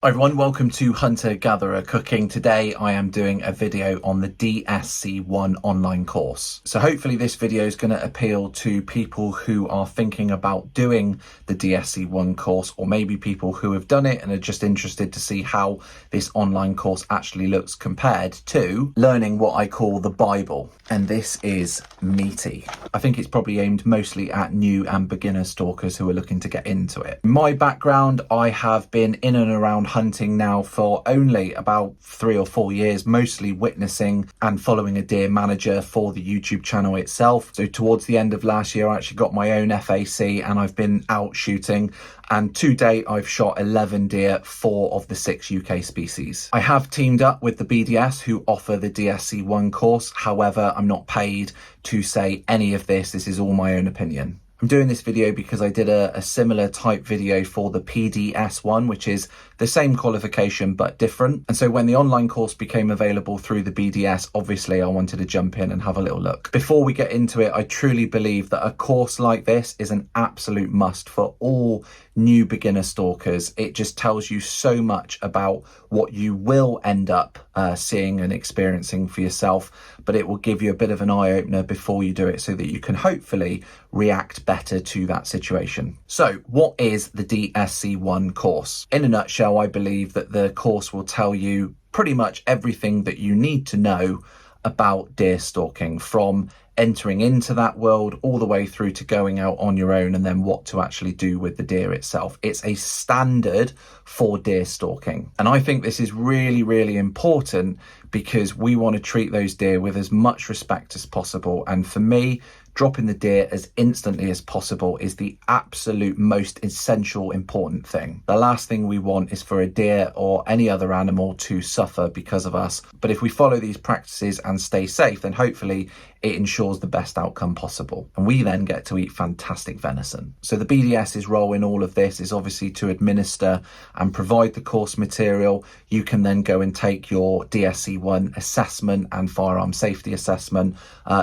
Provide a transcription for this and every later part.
Hi everyone, welcome to Hunter Gatherer Cooking. Today I am doing a video on the DSC1 online course. So hopefully this video is going to appeal to people who are thinking about doing the DSC1 course, or maybe people who have done it and are just interested to see how this online course actually looks compared to learning what I call the Bible. And this is meaty. I think it's probably aimed mostly at new and beginner stalkers who are looking to get into it. My background, I have been in and around hunting now for only about 3 or 4 years, mostly witnessing and following a deer manager for the YouTube channel itself. So towards the end of last year, I actually got my own FAC and I've been out shooting. And to date, I've shot 11 deer, 4 of the 6 UK species. I have teamed up with the BDS who offer the DSC1 course. However, I'm not paid to say any of this. This is all my own opinion. I'm doing this video because I did a similar type video for the PDS1, which is the same qualification but different. And so when the online course became available through the BDS, obviously I wanted to jump in and have a little look. Before we get into it, I truly believe that a course like this is an absolute must for all new beginner stalkers. It just tells you so much about what you will end up seeing and experiencing for yourself, but it will give you a bit of an eye-opener before you do it so that you can hopefully react better to that situation. So what is the DSC1 course? In a nutshell, I believe that the course will tell you pretty much everything that you need to know about deer stalking, from entering into that world all the way through to going out on your own and then what to actually do with the deer itself. It's a standard for deer stalking. And I think this is really, really important because we want to treat those deer with as much respect as possible. And for me, dropping the deer as instantly as possible is the absolute most essential, important thing. The last thing we want is for a deer or any other animal to suffer because of us. But if we follow these practices and stay safe, then hopefully it ensures the best outcome possible. And we then get to eat fantastic venison. So the BDS's role in all of this is obviously to administer and provide the course material. You can then go and take your DSC1 assessment and firearm safety assessment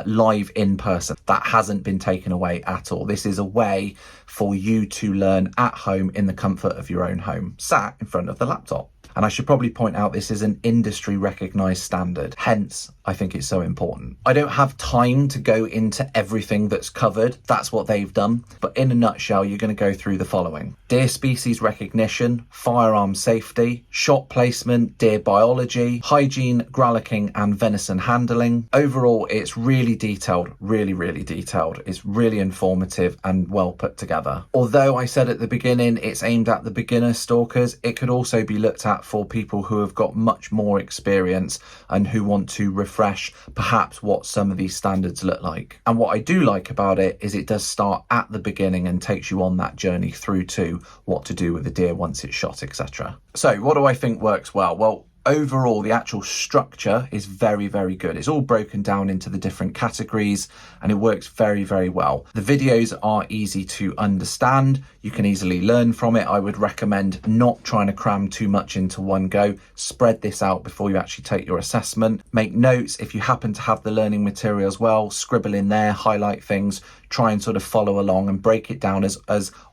live in person. That hasn't been taken away at all. This is a way for you to learn at home in the comfort of your own home, sat in front of the laptop. And I should probably point out this is an industry recognized standard. Hence, I think it's so important. I don't have time to go into everything that's covered. That's what they've done. But in a nutshell, you're going to go through the following: deer species recognition, firearm safety, shot placement, deer biology, hygiene, gralloching, and venison handling. Overall, it's really detailed, really, really detailed. It's really informative and well put together. Although I said at the beginning, it's aimed at the beginner stalkers, it could also be looked at for people who have got much more experience and who want to refresh perhaps what some of these standards look like. And what I do like about it is it does start at the beginning and takes you on that journey through to what to do with the deer once it's shot, etc. So what do I think works well? Well, overall, the actual structure is very, very good. It's all broken down into the different categories and it works very, very well. The videos are easy to understand. You can easily learn from it. I would recommend not trying to cram too much into one go. Spread this out before you actually take your assessment. Make notes. If you happen to have the learning material as well, scribble in there, highlight things, try and sort of follow along and break it down as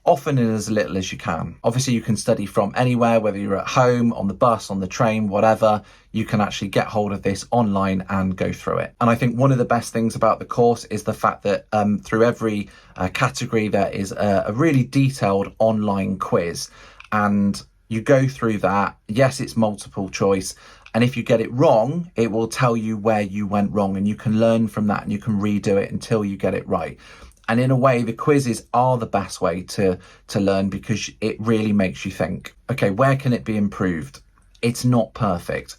often and as little as you can. Obviously, you can study from anywhere, whether you're at home, on the bus, on the train, whatever. You can actually get hold of this online and go through it. And I think one of the best things about the course is the fact that through every category, there is a really detailed online quiz. And you go through that. Yes, it's multiple choice. And if you get it wrong, it will tell you where you went wrong and you can learn from that and you can redo it until you get it right. And in a way, the quizzes are the best way to learn because it really makes you think, okay, where can it be improved? It's not perfect.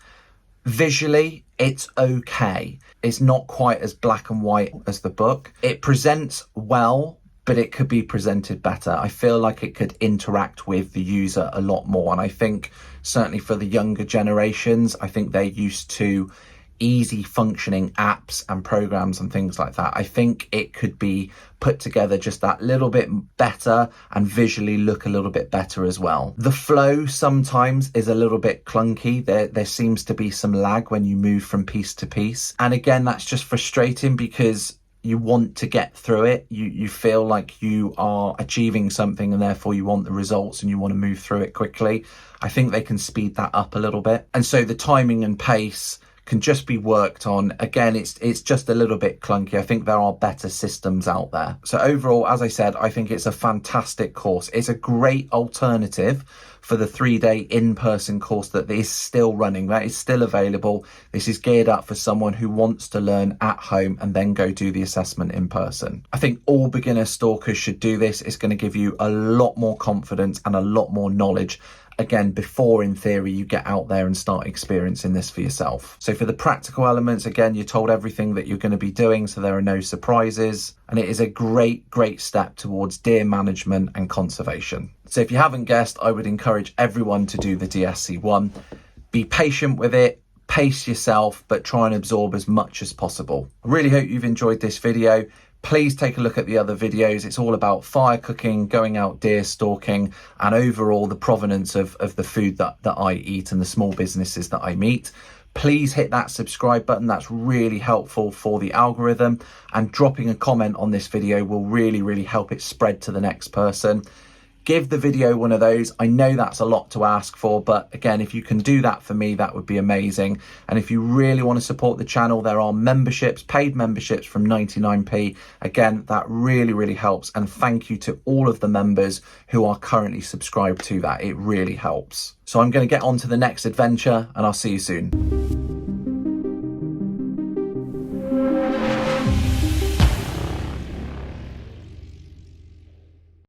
Visually, it's okay. It's not quite as black and white as the book. It presents well, but it could be presented better. I feel like it could interact with the user a lot more. And I think certainly for the younger generations, I think they're used to easy functioning apps and programs and things like that. I think it could be put together just that little bit better and visually look a little bit better as well. The flow sometimes is a little bit clunky. There seems to be some lag when you move from piece to piece. And again, that's just frustrating because you want to get through it. You feel like you are achieving something and therefore you want the results and you want to move through it quickly. I think they can speed that up a little bit. And so the timing and pace can just be worked on. Again, it's just a little bit clunky. I think there are better systems out there. So overall, as I said, I think it's a fantastic course. It's a great alternative for the 3-day in-person course that is still running. That is still available. This is geared up for someone who wants to learn at home and then go do the assessment in person. I think all beginner stalkers should do this. It's going to give you a lot more confidence and a lot more knowledge, again, before in theory you get out there and start experiencing this for yourself. So for the practical elements, again, you're told everything that you're going to be doing, so there are no surprises. And it is a great step towards deer management and conservation. So if you haven't guessed, I would encourage everyone to do the DSC1. Be patient with it, pace yourself, but try and absorb as much as possible. I really hope you've enjoyed this video. Please take a look at the other videos. It's all about fire cooking, going out deer stalking, and overall the provenance of the food that I eat and the small businesses that I meet. Please hit that subscribe button. That's really helpful for the algorithm, and dropping a comment on this video will really help it spread to the next person. Give the video one of those. I know that's a lot to ask for, but again, if you can do that for me, that would be amazing. And if you really want to support the channel, there are memberships, paid memberships from 99p. Again, that really helps. And thank you to all of the members who are currently subscribed to that. It really helps. So I'm going to get on to the next adventure, and I'll see you soon.